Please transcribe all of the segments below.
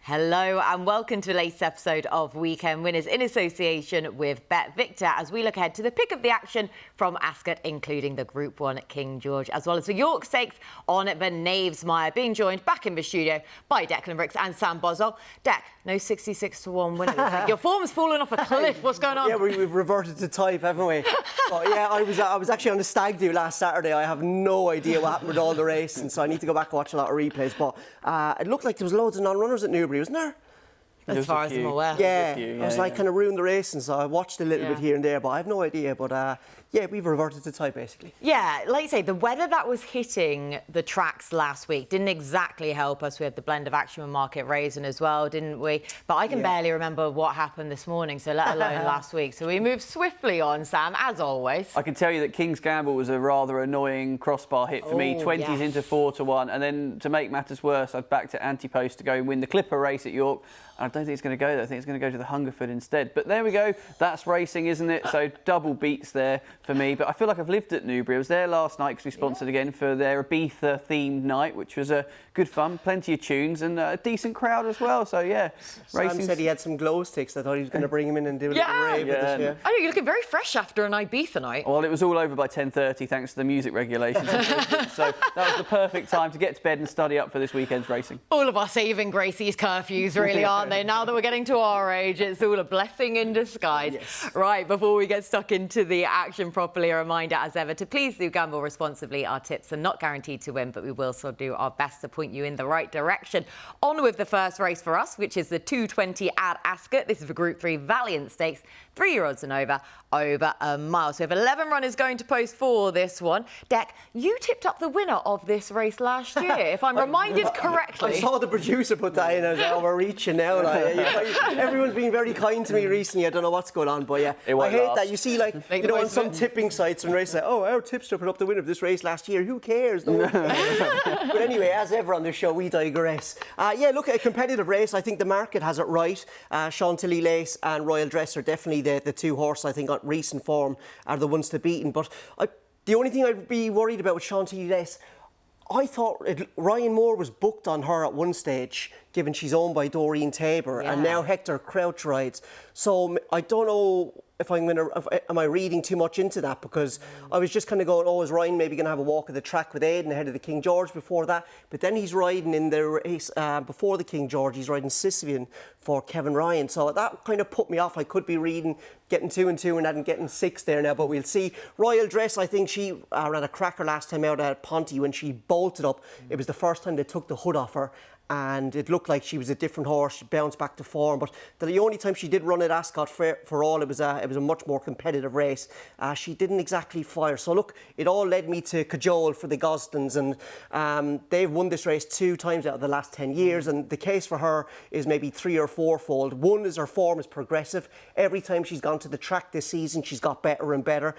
Hello and welcome to the latest episode of Weekend Winners in association with BetVictor as we look ahead to the pick of the action from Ascot, including the Group 1 at King George, as well as the York Stakes on the Knavesmire, being joined back in the studio by Declan Rix and Sam Boswell. Dec, no 66-1 winner. Your form's fallen off a cliff. What's going on? Yeah, we've reverted to type, haven't we? But yeah, I was actually on the stag do last Saturday. I have no idea what happened with all the race, and so I need to go back and watch a lot of replays. But it looked like there was loads of non-runners at Newbury, wasn't there? As far as I'm aware. Yeah, I was like kind of ruined the race, and so I watched a little bit here and there, but I have no idea. But yeah, we've reverted to type basically. Yeah, like you say, the weather that was hitting the tracks last week didn't exactly help us. We had the blend of action and market raising as well, didn't we? But I can barely remember what happened this morning, so let alone last week. So we moved swiftly on, Sam, as always. I can tell you that King's Gamble was a rather annoying crossbar hit for me. 20s into 4-1, and then to make matters worse, I'd backed to anti-post to go and win the Clipper race at York. I don't think it's going to go there. I think it's going to go to the Hungerford instead. But there we go. That's racing, isn't it? So double beats there for me. But I feel like I've lived at Newbury. I was there last night because we sponsored again for their Ibiza-themed night, which was good fun. Plenty of tunes and a decent crowd as well. So, yeah. Sam said he had some glow sticks. I thought he was going to bring him in and do a little rave with us. Yeah. I know, you're looking very fresh after an Ibiza night. Well, it was all over by 10:30 thanks to the music regulations. So that was the perfect time to get to bed and study up for this weekend's racing. All of us saving Gracie's curfews, really, aren't they? Now that we're getting to our age, it's all a blessing in disguise. Yes. Right, before we get stuck into the action properly, a reminder as ever to please do gamble responsibly. Our tips are not guaranteed to win, but we will still do our best to point you in the right direction. On with the first race for us, which is the 220 at Ascot. This is for Group 3 Valiant Stakes, 3-year-olds and over a mile. So we have 11 runners going to post for this one. Dec, you tipped up the winner of this race last year, if I'm reminded correctly. I saw the producer put that in. I was like, oh, we're reaching now. Everyone's been very kind to me recently. I don't know what's going on, but yeah, I hate that. You see, like, you know, on some tipping sites when races, like, oh, our tipster put up the winner of this race last year. Who cares? No one cares. But anyway, as ever on this show, we digress. Yeah, look, a competitive race. I think the market has it right. Chantilly Lace and Royal Dress are definitely the two horses I think on recent form are the ones to beat. But the only thing I'd be worried about with Chantilly Lace, I thought Ryan Moore was booked on her at one stage, given she's owned by Doreen Tabor, and now Hector Crouch rides. So I don't know if am I reading too much into that, because I was just kind of going, oh, is Ryan maybe going to have a walk of the track with Aidan ahead of the King George before that? But then he's riding in the race before the King George, he's riding Sisyphean for Kevin Ryan. So that kind of put me off. I could be reading, getting 2 and 2 and that and getting 6 there now, but we'll see. Royal Dress, I think she ran a cracker last time out at Ponty when she bolted up. It was the first time they took the hood off her, and it looked like she was a different horse. She bounced back to form, but the only time she did run at Ascot for all, it was a much more competitive race. She didn't exactly fire. So look, it all led me to cajole for the Gosdens, and they've won this race 2 times out of the last 10 years, and the case for her is maybe 3 or 4-fold. One is her form is progressive. Every time she's gone to the track this season, she's got better and better.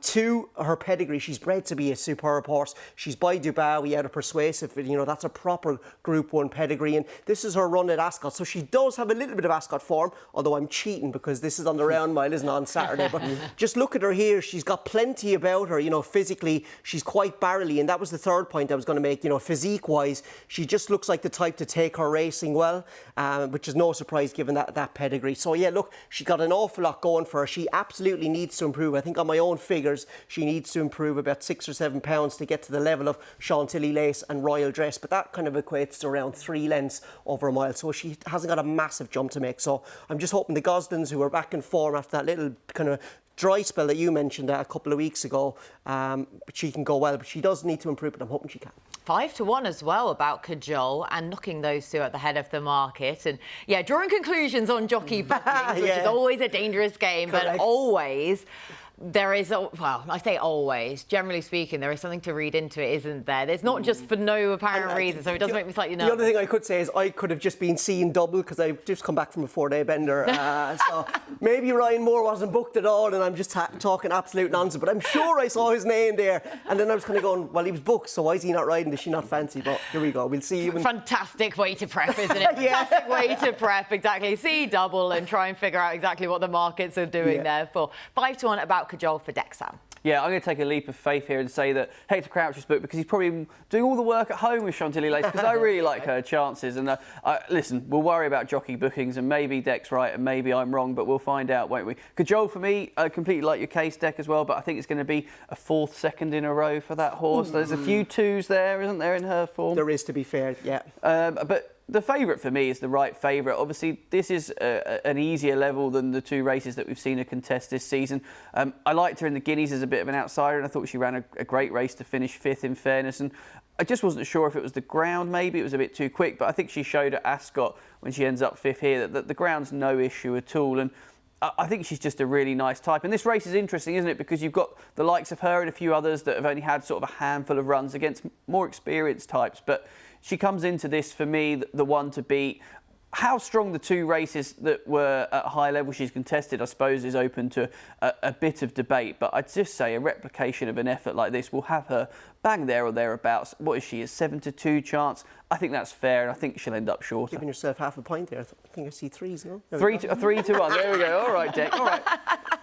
2, her pedigree. She's bred to be a superb horse. She's by Dubawi out of Persuasive. You know, that's a proper Group 1 pedigree, and this is her run at Ascot. So she does have a little bit of Ascot form, although I'm cheating because this is on the round mile, isn't it, on Saturday. But just look at her here. She's got plenty about her. You know, physically, she's quite barrelly, and that was the third point I was going to make. You know, physique-wise, she just looks like the type to take her racing well, which is no surprise given that pedigree. So yeah, look, she got an awful lot going for her. She absolutely needs to improve. I think on my own figures, she needs to improve about 6 or 7 pounds to get to the level of Chantilly Lace and Royal Dress, but that kind of equates to around 3 lengths over a mile, so she hasn't got a massive jump to make. So I'm just hoping the Gosdens, who are back in form after that little kind of dry spell that you mentioned a couple of weeks ago, she can go well, but she does need to improve, but I'm hoping she can. 5-1 as well about Cajole, and knocking those 2 at the head of the market. And yeah, drawing conclusions on jockey bookings, which is always a dangerous game. Correct. But always there is, well, I say always, generally speaking, there is something to read into it, isn't there? There's not just for no apparent reason, so it does make me slightly nervous. The other thing I could say is I could have just been seeing double because I've just come back from a 4-day bender. So maybe Ryan Moore wasn't booked at all and I'm just talking absolute nonsense, but I'm sure I saw his name there. And then I was kind of going, well, he was booked, so why is he not riding? Does she not fancy? But here we go. We'll see. Fantastic way to prep, isn't it? Fantastic way to prep, exactly. See double and try and figure out exactly what the markets are doing there for. 5-1 about Cajole for Dec, Sam. Yeah, I'm going to take a leap of faith here and say that Hector Crouch's book, because he's probably doing all the work at home with Chantilly Lace, because I really like her chances. And listen, we'll worry about jockey bookings, and maybe Deck's right and maybe I'm wrong, but we'll find out, won't we? Cajole, for me, I completely like your case, Deck, as well, but I think it's going to be a 4th second in a row for that horse. There's a few 2s there, isn't there, in her form? There is, to be fair, yeah. But the favourite for me is the right favourite. Obviously, this is an easier level than the 2 races that we've seen her contest this season. I liked her in the Guineas as a bit of an outsider, and I thought she ran a great race to finish 5th, in fairness. And I just wasn't sure if it was the ground, maybe it was a bit too quick, but I think she showed at Ascot when she ends up 5th here that the ground's no issue at all. And I think she's just a really nice type. And this race is interesting, isn't it? Because you've got the likes of her and a few others that have only had sort of a handful of runs against more experienced types. But she comes into this, for me, the one to beat. How strong the 2 races that were at a high level she's contested, I suppose, is open to a bit of debate. But I'd just say a replication of an effort like this will have her bang there or thereabouts. What is she, a 7-2 chance? I think that's fair, and I think she'll end up shorter. Giving yourself half a point there. I think I see 3s, no? 3-1. There we go. All right, Deck. All right.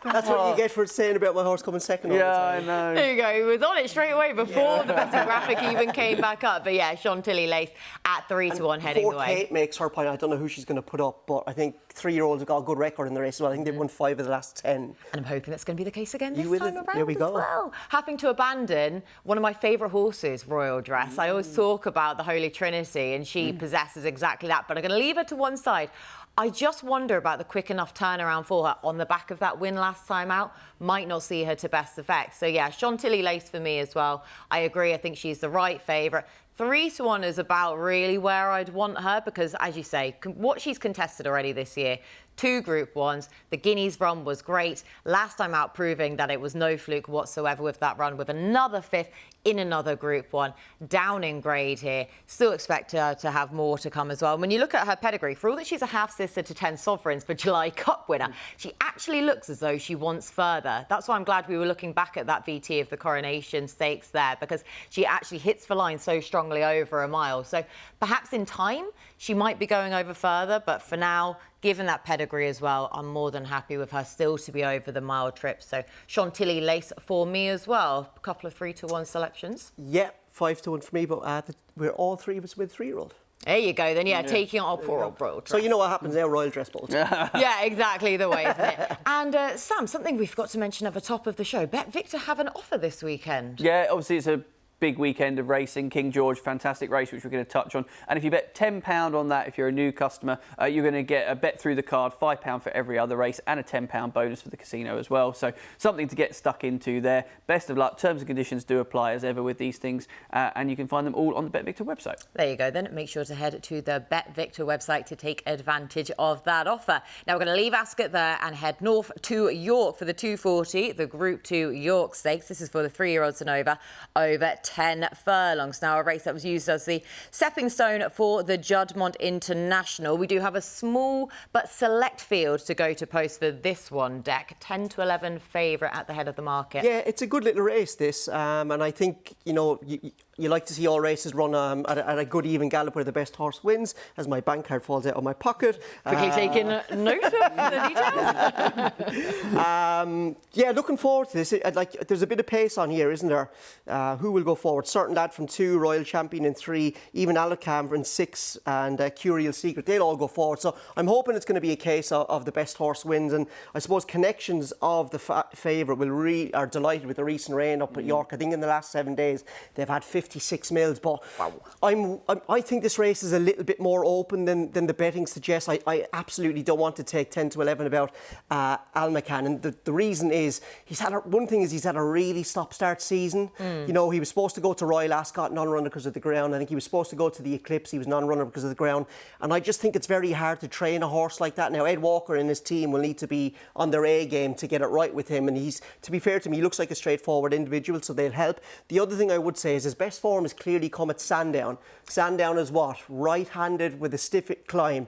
That's what you get for saying about my horse coming second. Yeah, I know. There you go. He was on it straight away before the betting graphic even came back up. But yeah, Chantilly Lace at 3-1 heading the way. Kate makes her point. I don't know who she's going to put up, but I think 3-year-olds have got a good record in the race as well. I think they've won 5 of the last 10. And I'm hoping that's going to be the case again this time around. There we go. As well. Having to abandon one of my favourite horses, Royal Dress. I always talk about the Holy Trinity, and she possesses exactly that. But I'm going to leave her to one side. I just wonder about the quick enough turnaround for her on the back of that win last time out. Might not see her to best effect. So yeah, Chantilly Lace for me as well. I agree. I think she's the right favourite. 3-1 is about really where I'd want her because, as you say, what she's contested already this year, 2 Group 1s. The Guineas run was great. Last time out proving that it was no fluke whatsoever with that run, with another 5th in another Group 1. Down in grade here. Still expect her to have more to come as well. When you look at her pedigree, for all that she's a half-sister to 10 Sovereigns for July Cup winner, she actually looks as though she wants further. That's why I'm glad we were looking back at that VT of the Coronation Stakes there, because she actually hits for line so strongly over a mile. So perhaps in time, she might be going over further, but for now, given that pedigree as well, I'm more than happy with her still to be over the mile trip. So Chantilly Lace for me as well. A couple of 3-1 selections. Yeah, 5-1 for me, but we're all 3 of us with 3-year-old. There you go, then, yeah, taking on poor old Royal Dress. So you know what happens now, Royal Dress Bolt. Yeah, exactly the way, isn't it? And Sam, something we forgot to mention at the top of the show, BetVictor have an offer this weekend. Yeah, obviously it's a big weekend of racing. King George, fantastic race, which we're going to touch on. And if you bet £10 on that, if you're a new customer, you're going to get a bet through the card, £5 for every other race, and a £10 bonus for the casino as well. So something to get stuck into there. Best of luck. Terms and conditions do apply as ever with these things, and you can find them all on the BetVictor website. There you go. Then make sure to head to the BetVictor website to take advantage of that offer. Now we're going to leave Ascot there and head north to York for the 240, the Group 2 York Stakes. This is for the 3-year-olds and over 10 furlongs. Now, a race that was used as the stepping stone for the Juddmonte International. We do have a small but select field to go to post for this one, Deck. 10 to 11 favourite at the head of the market. Yeah, it's a good little race, this. And I think, you know, you like to see all races run at a good even gallop where the best horse wins, as my bank card falls out of my pocket. Quickly taking note of the details. Yeah, looking forward to this. There's a bit of pace on here, isn't there? Who will go forward? Certain Lad from 2, Royal Champion in 3, even Alacam in 6, and Curial Secret. They'll all go forward. So I'm hoping it's going to be a case of the best horse wins. And I suppose connections of the favourite are delighted with the recent rain up at York. I think in the last 7 days they've had 56 mils. But wow. I think this race is a little bit more open than the betting suggests. I absolutely don't want to take 10 to 11 about Almacan. And the reason is he's had a really stop-start season. You know, he was supposed to go to Royal Ascot, non-runner because of the ground. I think he was supposed to go to the Eclipse. He was non-runner because of the ground. And I just think it's very hard to train a horse like that. Now, Ed Walker and his team will need to be on their A game to get it right with him. And he's, to be fair to me, he looks like a straightforward individual, so they'll help. The other thing I would say is his best form has clearly come at Sandown. Sandown is what? Right-handed with a stiff climb.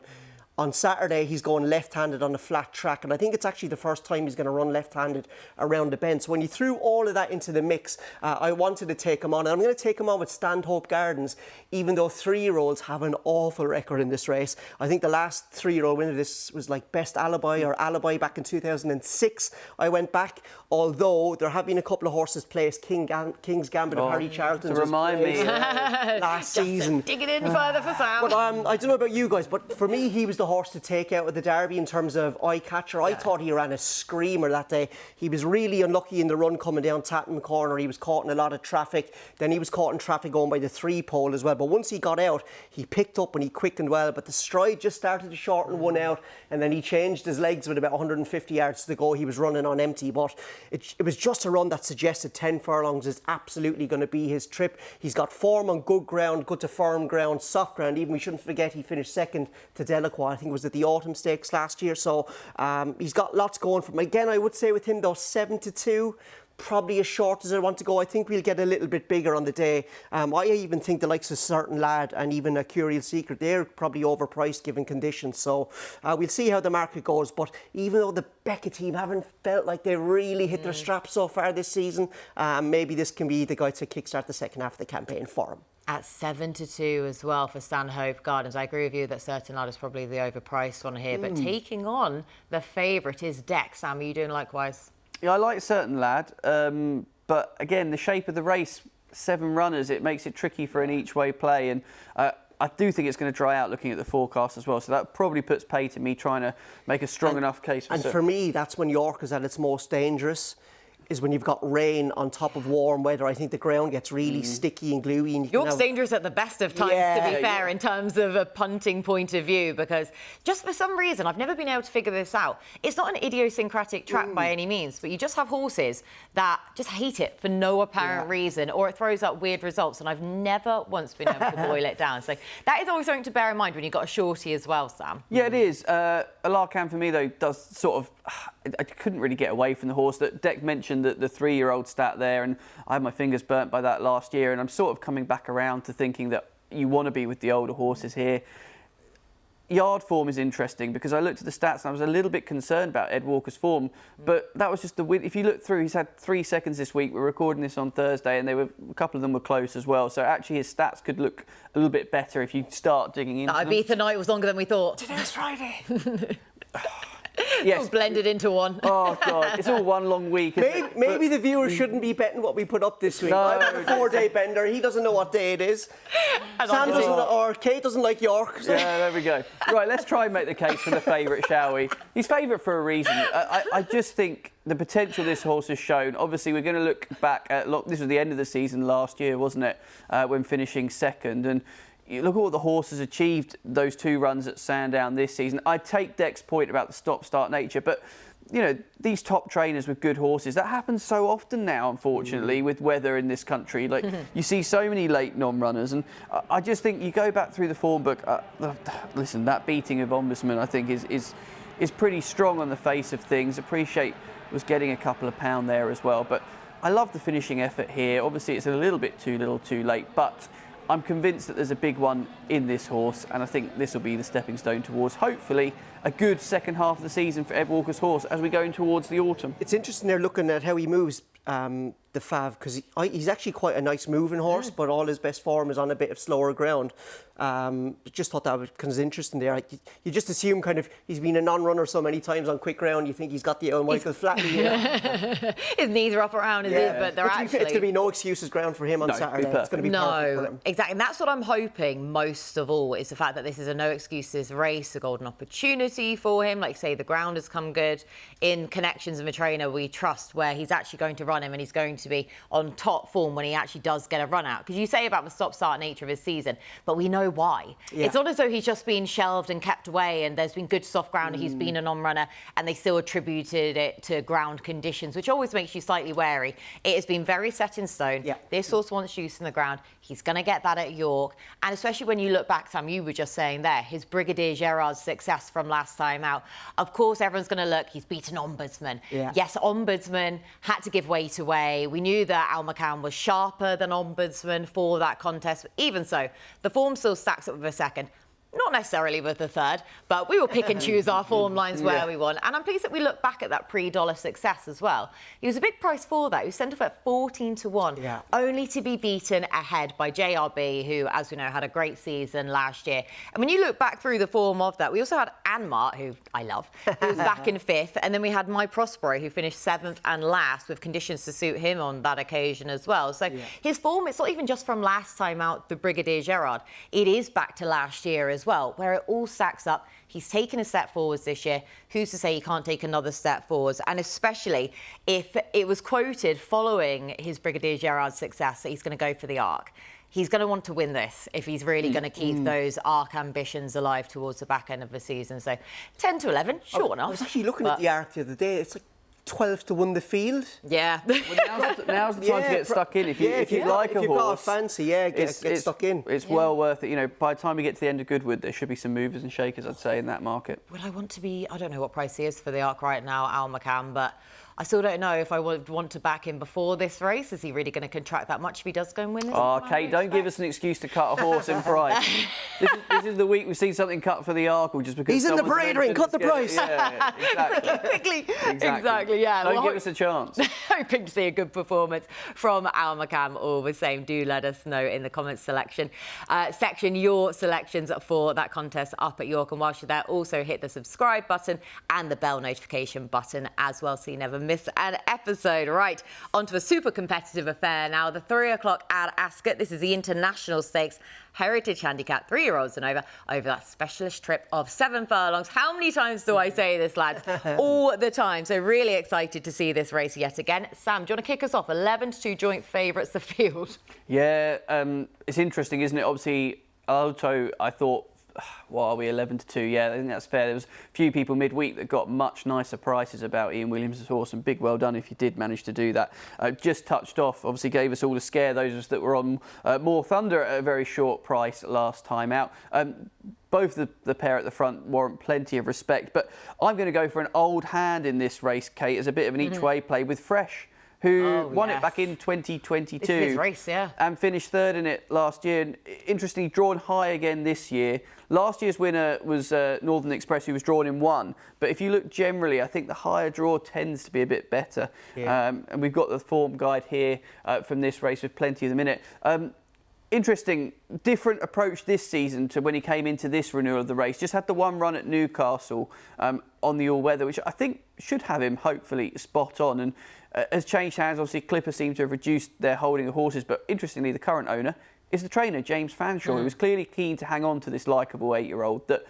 On Saturday, he's going left-handed on a flat track, and I think it's actually the first time he's going to run left-handed around the bend. So when you threw all of that into the mix, I wanted to take him on. And I'm going to take him on with Stanhope Gardens, even though 3-year-olds have an awful record in this race. I think the last 3-year-old winner of this was like Best Alibi or Alibi back in 2006. I went back, although there have been a couple of horses placed. King's Gambit of Harry Charlton. To remind me. Last season. Digging in further for Sam. But I don't know about you guys, but for me, he was the horse to take out of the Derby in terms of eye catcher. I thought he ran a screamer that day. He was really unlucky in the run coming down Tatton Corner. He was caught in a lot of traffic. Then he was caught in traffic going by the 3 pole as well. But once he got out, he picked up and he quickened well. But the stride just started to shorten one out, and then he changed his legs with about 150 yards to go. He was running on empty, but it was just a run that suggested 10 furlongs is absolutely going to be his trip. He's got form on good ground, good to firm ground, soft ground. Even we shouldn't forget he finished second to Delacroix. I think it was at the Autumn Stakes last year. So he's got lots going for him. Again, I would say with him though, 7-2. Probably as short as I want to go. I think we'll get a little bit bigger on the day. I even think the likes of Certain Lad and even a Curial Secret, they're probably overpriced given conditions. So we'll see how the market goes. But even though the Beckett team haven't felt like they really hit their straps so far this season, maybe this can be the guy to kickstart the second half of the campaign for him. At 7-2 as well for Stanhope Gardens. I agree with you that Certain Lad is probably the overpriced one here. But taking on the favourite is Deck. Sam, are you doing likewise? Yeah, I like Certain Lad, but again, the shape of the race, 7 runners, it makes it tricky for an each-way play, and I do think it's going to dry out looking at the forecast as well, so that probably puts pay to me trying to make a strong enough case for And for me, that's when York is at its most dangerous, is when you've got rain on top of warm weather. I think the ground gets really sticky and gluey. And York's dangerous at the best of times, to be fair, in terms of a punting point of view, because just for some reason, I've never been able to figure this out. It's not an idiosyncratic track by any means, but you just have horses that just hate it for no apparent reason, or it throws up weird results, and I've never once been able to boil it down. So that is always something to bear in mind when you've got a shorty as well, Sam. Yeah, it is. Alarkan for me, though, does sort of... I couldn't really get away from the horse. That Deck mentioned that the 3-year-old stat there, and I had my fingers burnt by that last year, and I'm sort of coming back around to thinking that you want to be with the older horses here. Yard form is interesting because I looked at the stats and I was a little bit concerned about Ed Walker's form, but that was just the win. If you look through, he's had 3 seconds this week. We're recording this on Thursday, and a couple of them were close as well. So actually, his stats could look a little bit better if you start digging into them. Ibiza night was longer than we thought. Today's Friday. Yes. All blended into one. Oh, God. It's all one long week. Maybe the viewers shouldn't be betting what we put up this week. No, I've had a 4-day bender. He doesn't know what day it is. Sam doesn't, or Kate doesn't like York. So. Yeah, there we go. Right, let's try and make the case for the favourite, shall we? He's favourite for a reason. I just think the potential this horse has shown. Obviously, we're going to look back at... This was the end of the season last year, wasn't it? When finishing second. And you look at what the horse has achieved those 2 runs at Sandown this season. I take Deck's point about the stop-start nature, but you know, these top trainers with good horses, that happens so often now, unfortunately, with weather in this country. Like, you see so many late non-runners, and I just think you go back through the form book. Listen, that beating of Ombudsman, I think, is pretty strong on the face of things. Appreciate was getting a couple of pound there as well, but I love the finishing effort here. Obviously, it's a little bit too little, too late, but I'm convinced that there's a big one in this horse, and I think this will be the stepping stone towards, hopefully, a good second half of the season for Ed Walker's horse as we go in towards the autumn. It's interesting there looking at how he moves the Fav, because he's actually quite a nice moving horse, but all his best form is on a bit of slower ground. Just thought that was kind of interesting there. You just assume kind of he's been a non-runner so many times on quick ground, you think he's got the old Michael Flatley. His knees are up around his ears, but they're actually... It's going to be no excuses ground for him on Saturday. It's going to be perfect for him. Exactly. And that's what I'm hoping most of all, is the fact that this is a no excuses race, a golden opportunity for him. Like, say, the ground has come good. In connections of a trainer we trust, where he's actually going to run him and he's going to be on top form when he actually does get a run out. Because you say about the stop-start nature of his season, but we know why. Yeah. It's not as though he's just been shelved and kept away and there's been good soft ground and he's been a non-runner and they still attributed it to ground conditions, which always makes you slightly wary. It has been very set in stone. Yeah. This horse wants juice in the ground. He's going to get that at York. And especially when you look back, Sam, you were just saying there, his Brigadier Gerard's success from last time out. Of course, everyone's going to look, he's beaten Ombudsman. Yeah. Yes, Ombudsman had to give weight away. We knew that Al McCann was sharper than Ombudsman for that contest. But even so, the form still stacks up with a second. Not necessarily with the third, but we will pick and choose our form lines where we want. And I'm pleased that we look back at that pre-dollar success as well. He was a big price for that. He was sent off at 14-1, only to be beaten ahead by JRB, who, as we know, had a great season last year. And when you look back through the form of that, we also had Anmart, who I love, who was back in 5th. And then we had My Prospero, who finished 7th and last, with conditions to suit him on that occasion as well. So his form, it's not even just from last time out, the Brigadier Gerard. It is back to last year as well, where it all stacks up. He's taken a step forwards this year. Who's to say he can't take another step forwards? And especially if it was quoted following his Brigadier Gerard success that he's going to go for the Arc. He's going to want to win this if he's really going to keep those Arc ambitions alive towards the back end of the season. So 10-11, sure enough. I was actually looking at the Arc the other day. It's like 12-1 the field. Yeah. Well, now's the time to get stuck in. If you like a horse, you've got a fancy, get stuck in. It's well worth it. You know, by the time we get to the end of Goodwood, there should be some movers and shakers, I'd say, in that market. Would I want to be? I don't know what price he is for the Arc right now, Al McCann, but I still don't know if I would want to back him before this race. Is he really going to contract that much if he does go and win this? Oh, Kate, don't give us an excuse to cut a horse in price. this is the week we've seen something cut for the Arc, or just because he's in the parade ring. Cut the price. Yeah, exactly. Quickly. Exactly. Yeah. Don't give us a chance. Hoping to see a good performance from Al McCann all the same. Do let us know in the comments section your selections for that contest up at York. And whilst you're there, also hit the subscribe button and the bell notification button as well, so you never miss an episode. Right, onto a super competitive affair now. The 3 o'clock at Ascot. This is the International Stakes Heritage Handicap, 3-year-olds and over that specialist trip of 7 furlongs. How many times do I say this, lads? All the time. So really excited to see this race yet again. Sam, do you want to kick us off? 11-2 joint favourites, the field. Yeah, it's interesting, isn't it? Obviously, Alto, I thought, what are we, 11-2? Yeah, I think that's fair. There was a few people midweek that got much nicer prices about Ian Williams' horse, and big well done if you did manage to do that. Just touched off, obviously gave us all a scare, those of us that were on More Thunder at a very short price last time out. Both the pair at the front warrant plenty of respect, but I'm going to go for an old hand in this race, Kate, as a bit of an each-way play with Fresh, who won it back in 2022. It's his race, yeah. And finished 3rd in it last year. And interestingly, drawn high again this year. Last year's winner was Northern Express, who was drawn in 1. But if you look generally, I think the higher draw tends to be a bit better. Yeah. And we've got the form guide here from this race with plenty of them in it. Interesting, different approach this season to when he came into this renewal of the race. Just had the one run at Newcastle on the all-weather, which I think should have him hopefully spot on. And has changed hands. Obviously, Clipper seem to have reduced their holding of horses, but interestingly, the current owner is the trainer, James Fanshawe, who was clearly keen to hang on to this likeable 8-year-old that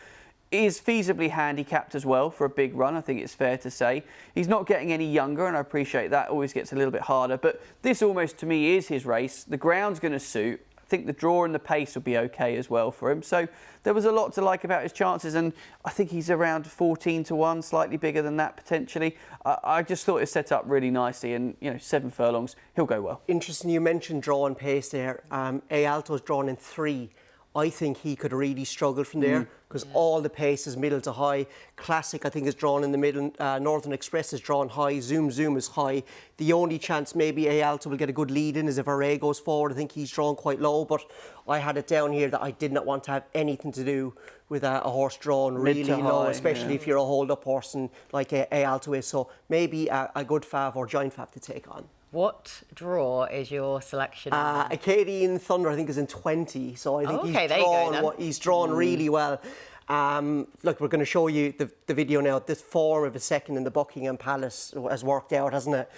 is feasibly handicapped as well for a big run, I think it's fair to say. He's not getting any younger, and I appreciate that. Always gets a little bit harder, but this almost, to me, is his race. The ground's going to suit. I think the draw and the pace will be okay as well for him. So there was a lot to like about his chances, and I think he's around 14-1, slightly bigger than that potentially. I just thought it set up really nicely, and 7 furlongs, he'll go well. Interesting, you mentioned draw and pace there. A Alto's drawn in 3. I think he could really struggle from there because all the pace is middle to high. Classic, I think, is drawn in the middle. Northern Express is drawn high. Zoom is high. The only chance maybe A Alto will get a good lead in is if Array goes forward. I think he's drawn quite low, but I had it down here that I did not want to have anything to do with a horse drawn really low, especially if you're a hold-up horse and like A Alto is. So maybe a good fav or giant fav to take on. What draw is your selection? Acadian Thunder, I think, is in 20. So I think he's drawn really well. Look, we're going to show you the video now. This form of a second in the Buckingham Palace has worked out, hasn't it?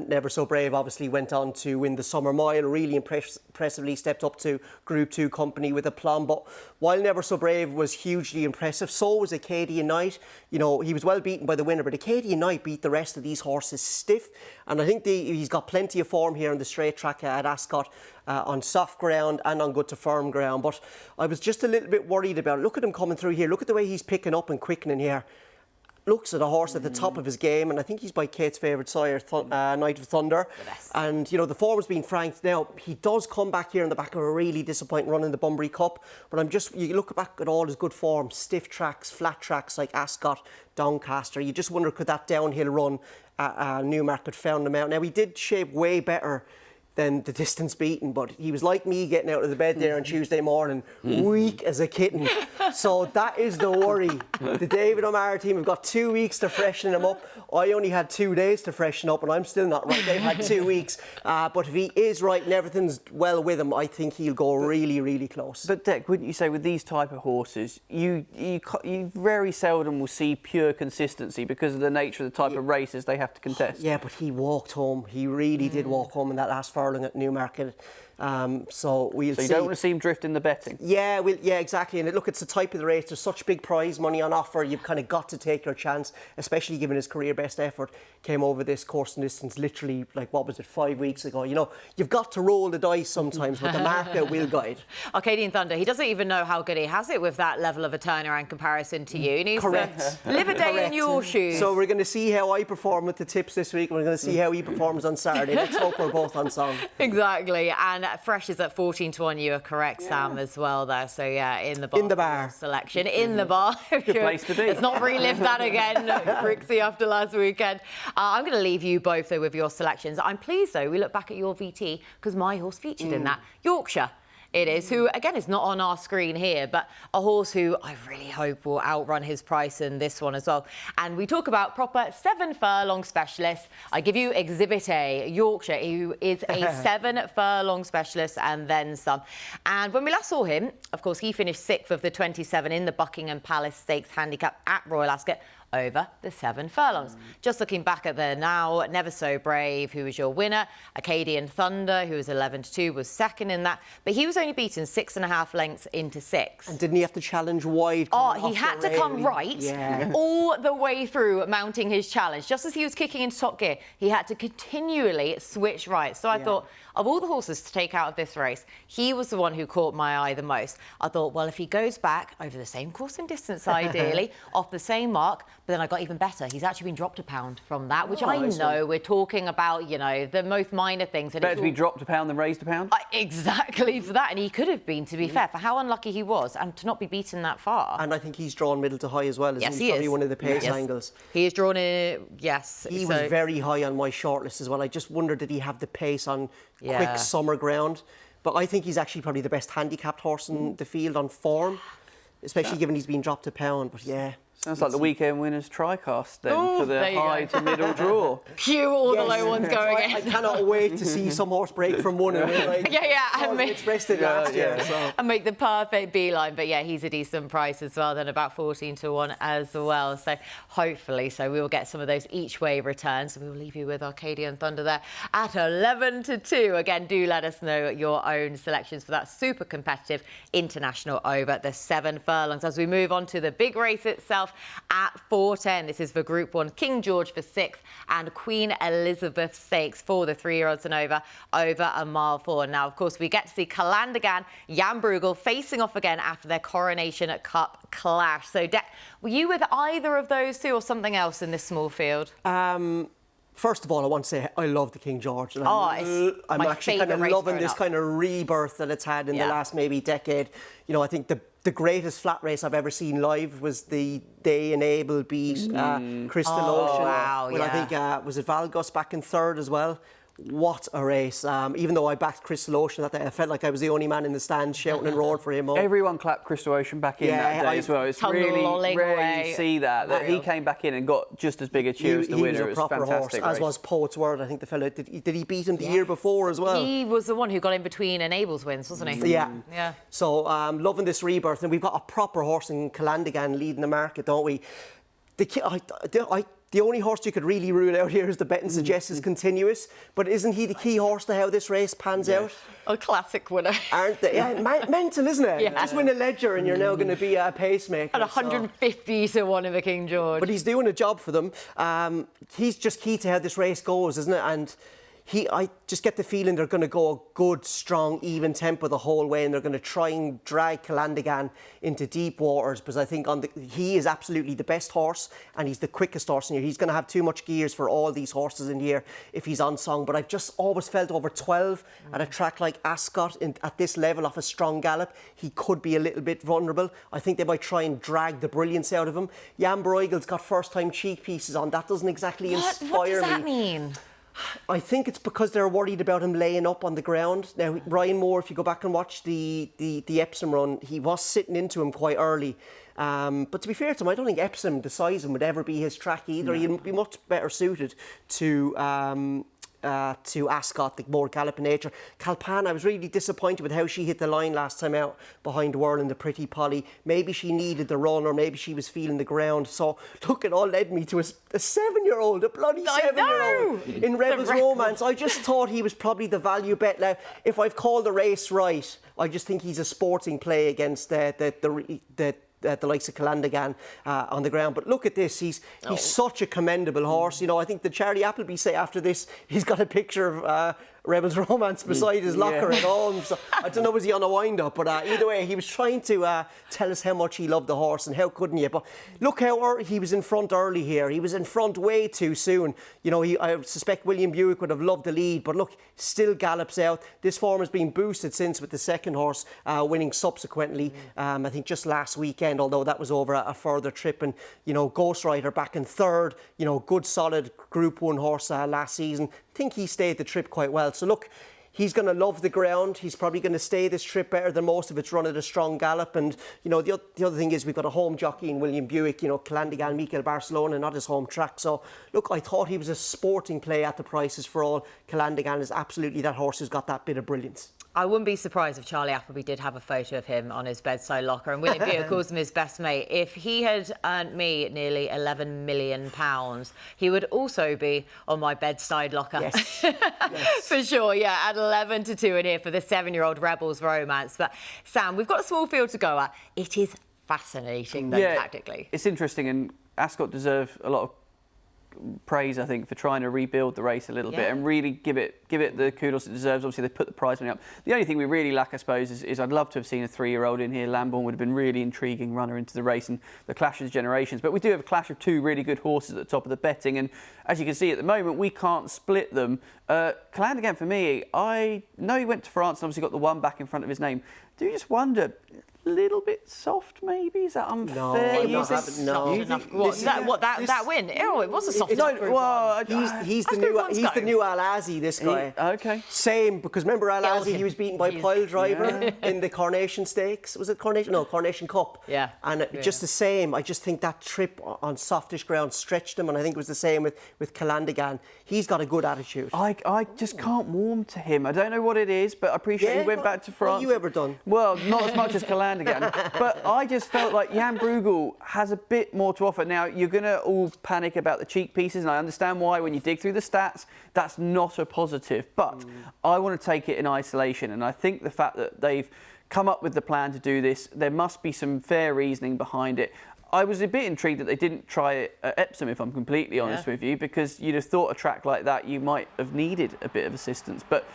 Never So Brave obviously went on to win the Summer Mile, really impressively stepped up to Group 2 company with aplomb. But while Never So Brave was hugely impressive, so was Acadian Knight. He was well beaten by the winner, but Acadian Knight beat the rest of these horses stiff. And I think he's got plenty of form here on the straight track at Ascot. On soft ground and on good to firm ground. But I was just a little bit worried about it. Look at him coming through here. Look at the way he's picking up and quickening here. Looks at a horse at the top of his game, and I think he's by Kate's favourite sire, Knight of Thunder. And, the form's been franked. Now, he does come back here in the back of a really disappointing run in the Bunbury Cup, but you look back at all his good form, stiff tracks, flat tracks like Ascot, Doncaster. You just wonder, could that downhill run at Newmarket found him out? Now, he did shape way better than the distance beaten, but he was like me getting out of the bed there on Tuesday morning, weak as a kitten. So that is the worry. The David O'Meara team have got 2 weeks to freshen him up. I only had 2 days to freshen up, and I'm still not right. They've had 2 weeks. But if he is right and everything's well with him, I think he'll go really, really close. But Dec, wouldn't you say with these type of horses, you very seldom will see pure consistency because of the nature of the type of races they have to contest? Yeah, but he walked home. He really did walk home in that last furlong at Newmarket. So we'll see. So you don't want to see him drift in the betting? Yeah, exactly. And look, it's the type of the race. There's such big prize money on offer. You've kind of got to take your chance, especially given his career best effort. Came over this course and distance literally, 5 weeks ago. You know, you've got to roll the dice sometimes, but the market will guide. Arcadian Thunder, he doesn't even know how good he has it with that level of a turnaround comparison to you. He needs Correct. to live a day in your shoes. So we're going to see how I perform with the tips this week, and we're going to see how he performs on Saturday. Let's hope we're both on song. Exactly. And Fresh is at 14-1. You are correct, Sam, as well there. So yeah, in the bar selection. In the bar. Good place to be. Let's not relive that again, Rixie, after last weekend. I'm going to leave you both though with your selections. I'm pleased though we look back at your VT because my horse featured in that. Yorkshire. It is, who, again, is not on our screen here, but a horse who I really hope will outrun his price in this one as well. And we talk about proper 7 furlong specialists. I give you Exhibit A, Yorkshire, who is a 7 furlong specialist and then some. And when we last saw him, of course, he finished 6th of the 27 in the Buckingham Palace Stakes handicap at Royal Ascot over the 7 furlongs. Just looking back at the now, Never So Brave, who was your winner. Acadian Thunder, who was 11-2, was second in that. But he was only beaten 6.5 lengths into 6. And didn't he have to challenge wide? He had to come right all the way through, mounting his challenge. Just as he was kicking into top gear, he had to continually switch right. So I thought, of all the horses to take out of this race, he was the one who caught my eye the most. I thought, well, if he goes back over the same course and distance, ideally, off the same mark, but then I got even better. He's actually been dropped a pound from that, which I know we're talking about, you know, the most minor things. Better to be dropped a pound than raised a pound? Exactly for that. And he could have been, to be fair, for how unlucky he was and to not be beaten that far. And I think he's drawn middle to high as well. Yes, he is. Probably one of the pace angles. He is drawn in, yes. He was very high on my shortlist as well. I just wondered, did he have the pace on quick summer ground? But I think he's actually probably the best handicapped horse in the field on form, especially given he's been dropped a pound. But yeah. Sounds like the weekend winners TriCast then for the high to middle draw. Cue all the low ones going in. I cannot wait to see some horse break from one and and expressed it last year. So. And make the perfect beeline. But yeah, he's a decent price as well, then about 14-1 as well. So hopefully, we will get some of those each way returns. And we will leave you with Arcadian Thunder there at 11-2. Again, do let us know your own selections for that super competitive international over the 7 furlongs. As we move on to the big race itself, at 4:10. This is for Group 1. King George for 6th and Queen Elizabeth Stakes for the 3-year-olds and over a mile forward. Now, of course, we get to see Calandagan, Jan Bruegel facing off again after their Coronation Cup clash. So, were you with either of those two or something else in this small field? First of all, I want to say I love the King George. And I'm actually kind of loving this kind of rebirth that it's had in the last maybe decade. You know, I think the greatest flat race I've ever seen live was the day Enable beat Crystal Ocean. Wow, I think, was it Valgus back in 3rd as well? What a race. Even though I backed Crystal Ocean that day, I felt like I was the only man in the stand shouting and roaring for him. Everyone clapped Crystal Ocean back in that day as well. It's really rare you see that he came back in and got just as big a cheer as the winner. He was a proper horse, as was Poet's Word. I think the fellow, did he beat him the year before as well? He was the one who got in between Enable's wins, wasn't he? Yeah. So loving this rebirth. And we've got a proper horse in Calandagan leading the market, don't we? The only horse you could really rule out here is the betting suggests is Continuous, but isn't he the key horse to how this race pans out? A classic winner. Aren't they? Yeah, mental, isn't it? Yeah. Just win a ledger and you're now going to be a pacemaker. At 150-1 in the King George. But he's doing a job for them. He's just key to how this race goes, isn't it? And I just get the feeling they're going to go a good, strong, even tempo the whole way, and they're going to try and drag Calandagan into deep waters, because I think he is absolutely the best horse and he's the quickest horse in here. He's going to have too much gears for all these horses in here if he's on song. But I've just always felt over 12 at a track like Ascot at this level off a strong gallop, he could be a little bit vulnerable. I think they might try and drag the brilliance out of him. Jan Bruegel's got first-time cheek pieces on. That doesn't exactly inspire me. What does that mean? I think it's because they're worried about him laying up on the ground. Now, Ryan Moore, if you go back and watch the Epsom run, he was sitting into him quite early. But to be fair to him, I don't think Epsom, the size of him, would ever be his track either. No. He'd be much better suited to Ascot, the more galloping nature. Calpan, I was really disappointed with how she hit the line last time out behind Whirling the Pretty Polly. Maybe she needed the run, or maybe she was feeling the ground. So, look, it all led me to a 7-year-old, a bloody 7-year-old in Rebels Romance. I just thought he was probably the value bet. Now, if I've called the race right, I just think he's a sporting play against the likes of Calandagan on the ground. But look at this, he's such a commendable horse. You know, I think the Charlie Appleby say after this, he's got a picture of Rebels Romance beside his locker at home. So I don't know, was he on a wind-up? But either way, he was trying to tell us how much he loved the horse, and how couldn't you? But look how he was in front early here. He was in front way too soon. You know, I suspect William Buick would have loved the lead, but look, still gallops out. This form has been boosted since, with the second horse winning subsequently, I think just last weekend, although that was over a further trip. And, you know, Ghost Rider back in third, you know, good solid Group 1 horse last season. I think he stayed the trip quite well. So look, he's going to love the ground. He's probably going to stay this trip better than most of its run at a strong gallop. And, you know, the other thing is we've got a home jockey in William Buick, you know, Calandagan, Mikel Barcelona, not his home track. So, look, I thought he was a sporting play at the prices for all. Calandagan is absolutely that horse who's got that bit of brilliance. I wouldn't be surprised if Charlie Appleby did have a photo of him on his bedside locker, and William Buick calls him his best mate. If he had earned me nearly £11 million, he would also be on my bedside locker. Yes. Yes. For sure, yeah, at 11-2 in here for the 7-year-old Rebels Romance. But Sam, we've got a small field to go at. It is fascinating, though, tactically. It's interesting, and Ascot deserve a lot of praise, I think, for trying to rebuild the race a little bit and really give it the kudos it deserves. Obviously, they put the prize money up. The only thing we really lack, I suppose, is I'd love to have seen a 3-year-old in here. Lambourne would have been really intriguing runner into the race, and the clash of generations. But we do have a clash of 2 really good horses at the top of the betting, and as you can see at the moment, we can't split them. Calandagan, for me, I know he went to France and obviously got the 1 back in front of his name. Do you just wonder, a little bit soft, maybe? Is that unfair? No, that win? Oh, it was a soft. He's the new Al-Azi, this guy. Okay. Same, because remember Al-Azi, he was beaten by Pile Driver in the Coronation Stakes. Was it Coronation? No, Coronation Cup. Yeah. And just the same. I just think that trip on softish ground stretched him, and I think it was the same with Calandagan. He's got a good attitude. I just can't warm to him. I don't know what it is, but I appreciate he went back to France. What have you ever done? Well, not as much as Calandagan. But I just felt like Jan Bruegel has a bit more to offer. Now, you're going to all panic about the cheek pieces, and I understand why. When you dig through the stats, that's not a positive. But I want to take it in isolation, and I think the fact that they've come up with the plan to do this, there must be some fair reasoning behind it. I was a bit intrigued that they didn't try it at Epsom, if I'm completely honest with you, because you'd have thought a track like that you might have needed a bit of assistance. But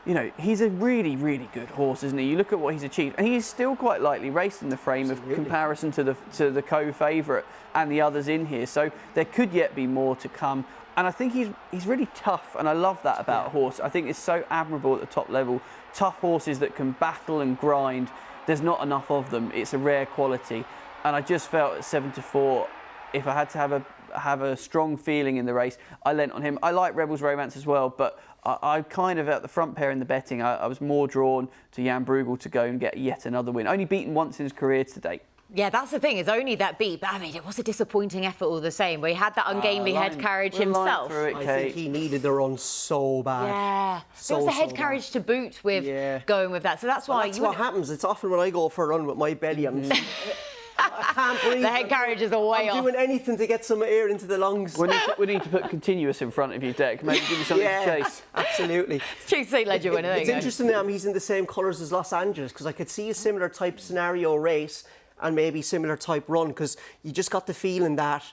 you know, he's a really, really good horse, isn't he? You look at what he's achieved, and he's still quite lightly raced in the frame of comparison to the co-favourite and the others in here. So there could yet be more to come. And I think he's really tough, and I love that about a horse. I think it's so admirable at the top level. Tough horses that can battle and grind. There's not enough of them. It's a rare quality. And I just felt at 7-4, if I had to have a strong feeling in the race, I lent on him. I like Rebels Romance as well, but I kind of, at the front pair in the betting, I was more drawn to Jan Bruegel to go and get yet another win. Only beaten once in his career to date. Yeah, that's the thing. It's only that beat. But I mean, it was a disappointing effort all the same. Where he had that ungainly head carriage himself. I think he needed the run so bad. Yeah. There was the head carriage to boot with going with that. So that's why... That's what happens. It's often when I go for a run with my belly, I can't breathe. The head carriage is away off. I'm doing anything to get some air into the lungs. We need to put continuous in front of you, Deck. Maybe give you something to chase. Absolutely. Tuesday Ledger winner. It's interesting that he's in the same colours as Los Angeles, because I could see a similar type scenario race and maybe similar type run, because you just got the feeling that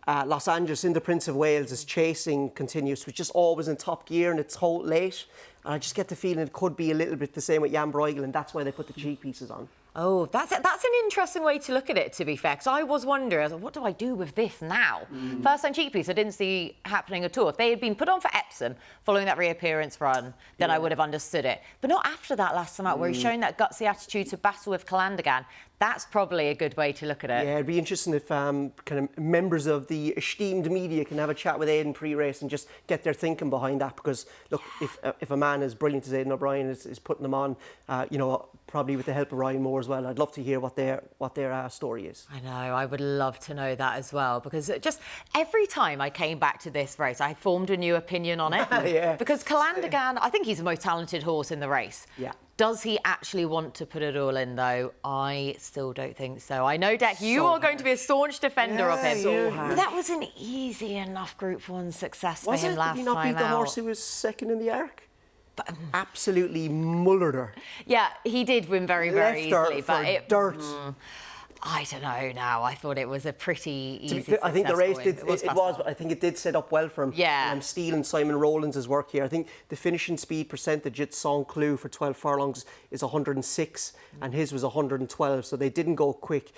Los Angeles in the Prince of Wales is chasing Continuous, which is always in top gear and it's late. And I just get the feeling it could be a little bit the same with Jan Bruegel, and that's why they put the cheek pieces on. Oh, that's an interesting way to look at it, to be fair, because I was wondering, I was like, what do I do with this now? First time cheek piece, I didn't see happening at all. If they had been put on for Epsom following that reappearance run, then I would have understood it. But not after that last time out, where he's showing that gutsy attitude to battle with Calandagan. That's probably a good way to look at it. Yeah, it'd be interesting if kind of members of the esteemed media can have a chat with Aidan pre-race and just get their thinking behind that. Because look, if a man as brilliant as Aidan O'Brien is putting them on, probably with the help of Ryan Moore as well, I'd love to hear what their story is. I know, I would love to know that as well, because just every time I came back to this race, I formed a new opinion on it. Yeah. Because Calandagan, I think he's the most talented horse in the race. Yeah. Does he actually want to put it all in, though? I still don't think so. I know, Deck, you are going to be a staunch defender of him. But that was an easy enough Group 1 success for him last time out. Did he not beat the horse who was second in the Arc? Absolutely mullered her. Yeah, he did win very, very easily. But dirt. I don't know now. I thought it was a pretty easy I think the race it was, but I think it did set up well for him. Yeah. I'm stealing Simon Rowlands' work here. I think the finishing speed percentage at Saint-Cloud for 12 furlongs is 106 and his was 112, so they didn't go quick.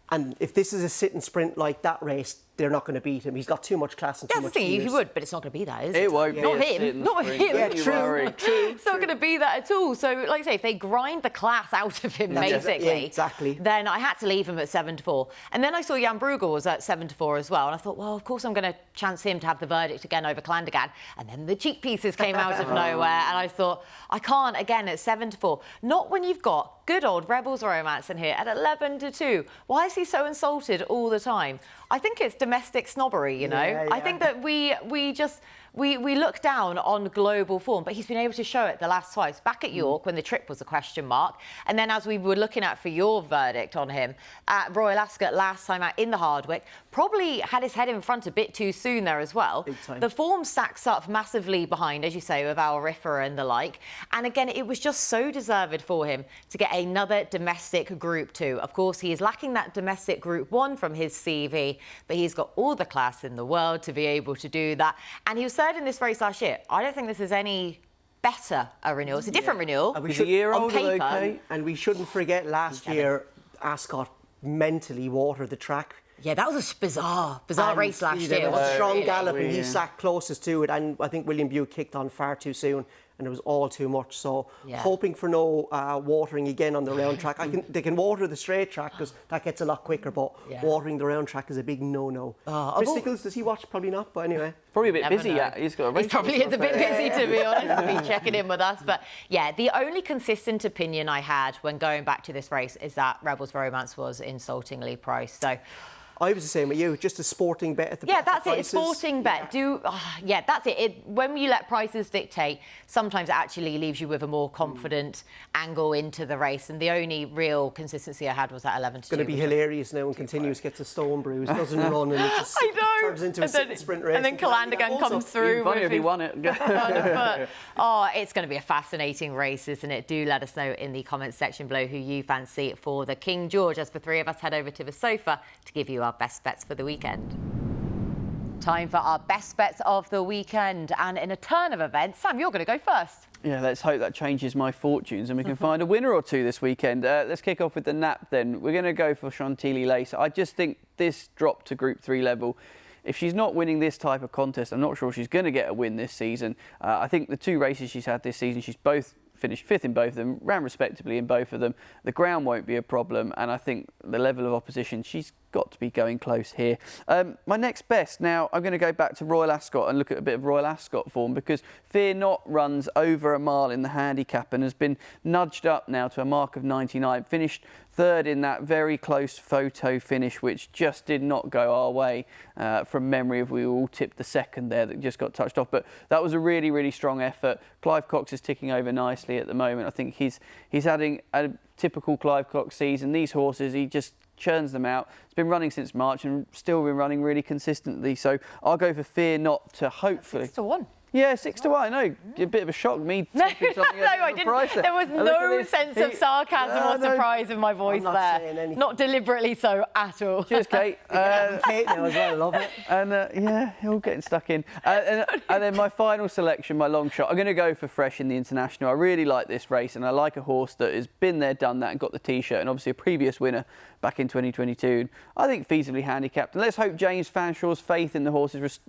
And if this is a sit and sprint like that race, they're not going to beat him. He's got too much class and too much thing, he would, but it's not going to be that, is it? It won't be. Not him. Not him. Yeah, true. It's not going to be that at all. So, like I say, if they grind the class out of him, basically, exactly, then I had to leave him at 7-4. And then I saw Jan Bruegel was at 7-4 as well. And I thought, well, of course I'm going to chance him to have the verdict again over Calandagan. And then the cheek pieces came out of nowhere. And I thought, I can't again at 7-4. Not when you've got good old Rebels Romance in here at 11-2. Why is he so insulted all the time? I think it's domestic snobbery, you know. Yeah. I think that we look down on global form, but he's been able to show it the last twice. Back at York when the trip was a question mark, and then as we were looking at for your verdict on him at Royal Ascot last time out in the Hardwick, probably had his head in front a bit too soon there as well. Big time. The form stacks up massively behind, as you say, with Al Riffer and the like. And again, it was just so deserved for him to get another domestic Group 2. Of course, he is lacking that domestic Group 1 from his CV, but he's got all the class in the world to be able to do that. And he was third in this race last year. I don't think this is any better a renewal. It's a different renewal. He's a year on older, paper. okay. And we shouldn't forget last year, Ascot mentally watered the track. Yeah, that was a bizarre race last year. There was a strong really. gallop and he sat closest to it, and I think William Bute kicked on far too soon and it was all too much. So hoping for no watering again on the round track. They can water the straight track because that gets a lot quicker, but watering the round track is a big no-no. Chris Nichols, does he watch? Probably not, but anyway. Probably a bit busy, yeah. He's probably a bit busy, to be honest, to be checking in with us. But yeah, the only consistent opinion I had when going back to this race is that Rebels Romance was insultingly priced. So I was the same with you, just a sporting bet at the that's prices. it, sporting bet. That's it. When you let prices dictate, sometimes it actually leaves you with a more confident angle into the race. And the only real consistency I had was at 11-2. It's going to be hilarious now when Continuous gets a stone bruise, doesn't run, and it just turns into a sit and sprint race. And then Calandagan comes through. Even funny if he won it. It's going to be a fascinating race, isn't it? Do let us know in the comments section below who you fancy for the King George. As for three of us, head over to the sofa to give you our best bets for the weekend. Time for our best bets of the weekend, and in a turn of events, Sam, you're going to go first. Yeah, let's hope that changes my fortunes and we can find a winner or two this weekend. Let's kick off with the NAP then. We're going to go for Chantilly Lace. I just think this drop to Group 3 level. If she's not winning this type of contest, I'm not sure she's going to get a win this season. I think the two races she's had this season, she's both finished fifth in both of them, ran respectably in both of them. The ground won't be a problem, and I think the level of opposition, she's got to be going close here. My next best, now I'm going to go back to Royal Ascot and look at a bit of Royal Ascot form, because Fear Not runs over a mile in the handicap and has been nudged up now to a mark of 99, finished third in that very close photo finish, which just did not go our way. From memory, if we all tipped the second there, that just got touched off. But that was a really, really strong effort. Clive Cox is ticking over nicely at the moment. I think he's having a typical Clive Cox season. These horses, he just churns them out. It's been running since March and still been running really consistently. So I'll go for Fear Not to hopefully... 6-1. Yeah, 6 to 1. I know, a bit of a shock. Me tipping something I didn't. There was no sense of sarcasm or surprise in my voice there. Not deliberately so at all. Cheers, Kate. Kate now as well, I love it. And yeah, all getting stuck in. And then my final selection, my long shot. I'm going to go for Fresh in the International. I really like this race, and I like a horse that has been there, done that, and got the T-shirt, and obviously a previous winner back in 2022. I think feasibly handicapped, and let's hope James Fanshaw's faith in the horse is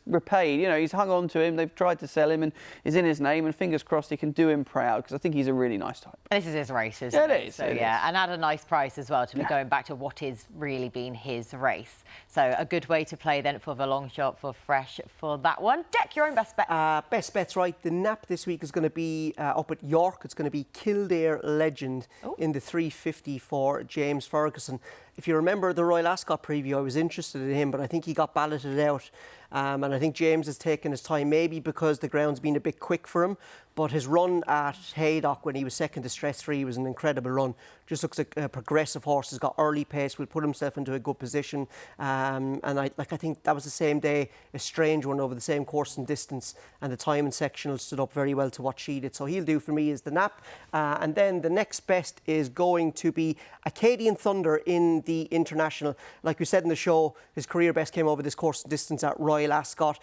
repaid. You know, he's hung on to him, they've tried to sell him, and is in his name, and fingers crossed he can do him proud, because I think he's a really nice type. This is his race, isn't it? It is. So yeah, and at a nice price as well, to be going back to what is really been his race. So a good way to play then for the long shot for Fresh for that one. Deck, your own best bet. Best bet's right. The NAP this week is going to be up at York. It's going to be Kildare Legend in the 350 for James Ferguson. If you remember the Royal Ascot preview, I was interested in him, but I think he got balloted out. And I think James has taken his time, maybe because the ground's been a bit quick for him. But his run at Haydock when he was second to Stress Free was an incredible run. Just looks like a progressive horse. Has got early pace, will put himself into a good position. And I think that was the same day, a strange one over the same course and distance. And the time and sectional stood up very well to what she did. So he'll do for me is the NAP. And then the next best is going to be Acadian Thunder in the International. Like we said in the show, his career best came over this course and distance at Royal Ascot.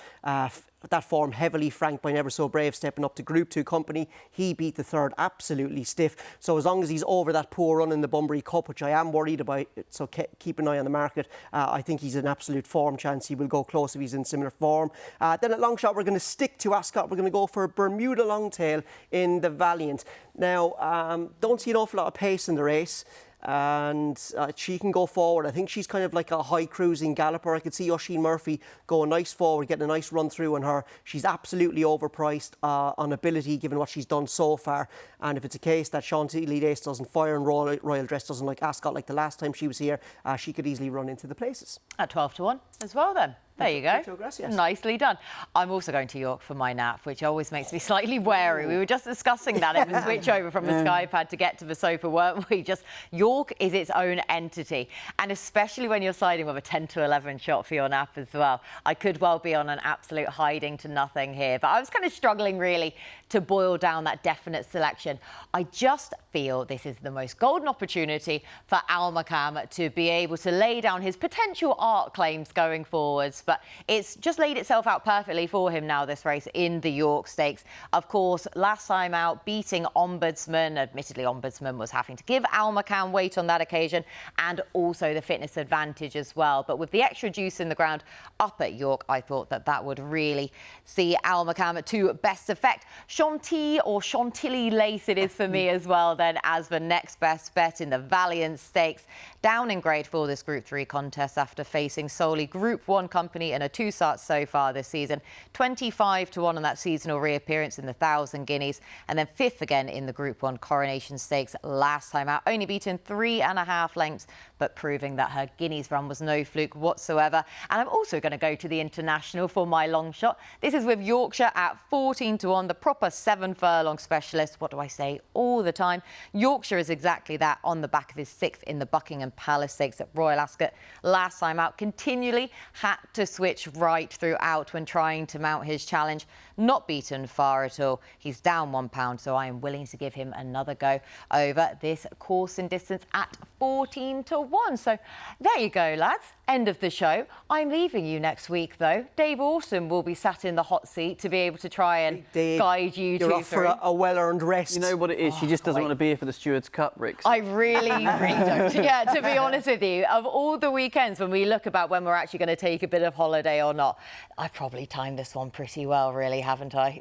That form heavily franked by Never So Brave, stepping up to Group 2 company. He beat the third absolutely stiff. So as long as he's over that poor run in the Bunbury Cup, which I am worried about, so keep an eye on the market. I think he's an absolute form chance. He will go close if he's in similar form. Then at long shot, we're going to stick to Ascot. We're going to go for a Bermuda Longtail in the Valiant. Now, don't see an awful lot of pace in the race. And she can go forward. I think she's kind of like a high cruising galloper. I could see Oisin Murphy going nice forward, getting a nice run through on her. She's absolutely overpriced on ability given what she's done so far. And if it's a case that Chantilly Dace doesn't fire and Royal Dress doesn't like Ascot like the last time she was here, she could easily run into the places. At 12 to 1 as well then. There you go. Gracias. Nicely done. I'm also going to York for my NAP, which always makes me slightly wary. We were just discussing that. It was switch over from the Sky Pad to get to the sofa, weren't we? York is its own entity. And especially when you're siding with a 10 to 11 shot for your NAP as well. I could well be on an absolute hiding to nothing here. But I was kind of struggling really to boil down that definite selection. I just feel this is the most golden opportunity for Al McCam to be able to lay down his potential art claims going forwards. But it's just laid itself out perfectly for him now, this race in the York Stakes. Of course, last time out, beating Ombudsman. Admittedly, Ombudsman was having to give Al McCam weight on that occasion and also the fitness advantage as well. But with the extra juice in the ground up at York, I thought that would really see Al McCam to best effect. Chantilly Lace it is for me as well then as the next best bet in the Valiant Stakes. Down in grade for this Group 3 contest after facing solely Group 1 company in a 2-start so far this season. 25 to 1 on that seasonal reappearance in the 1,000 guineas, and then 5th again in the Group 1 Coronation Stakes last time out. Only beaten 3.5 lengths, but proving that her guineas run was no fluke whatsoever. And I'm also going to go to the International for my long shot. This is with Yorkshire at 14 to 1, the proper 7 furlong specialist. What do I say all the time? Yorkshire is exactly that, on the back of his 6th in the Buckingham Palace Stakes at Royal Ascot last time out. Continually had to switch right throughout when trying to mount his challenge. Not beaten far at all. He's down £1, so I am willing to give him another go over this course and distance at 14 to 1. So there you go, lads. End of the show. I'm leaving you next week, though. Dave Awesome will be sat in the hot seat to be able to try and guide you You're off for a well-earned rest. You know what it is? She just doesn't want to be here for the Stewards' Cup, Rix. I really, really don't. Yeah, to be honest with you, of all the weekends when we look about when we're actually going to take a bit of holiday or not, I've probably timed this one pretty well, really, haven't I?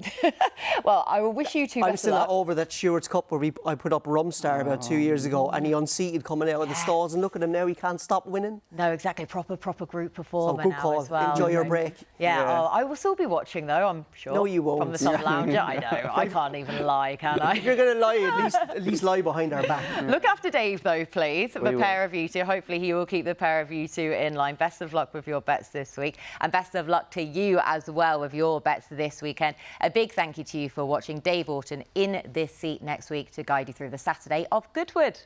Well, I will wish you two best of luck. I'm still not over that Stewards' Cup where I put up Rumstar about 2 years ago, and he unseated coming out of the stalls, and look at him now, he can't stop winning. No, exactly. Proper group performer good now call. as well. Enjoy your break. Yeah. I will still be watching, though, I'm sure. No, you won't. From the Sun Lounger. I know. I can't even lie, can I? If you're going to lie, at least lie behind our back. Look after Dave, though, please. The pair of you two. Hopefully he will keep the pair of you two in line. Best of luck with your bets this week. And best of luck to you as well with your bets this weekend. A big thank you to you for watching. Dave Orton in this seat next week to guide you through the Saturday of Goodwood.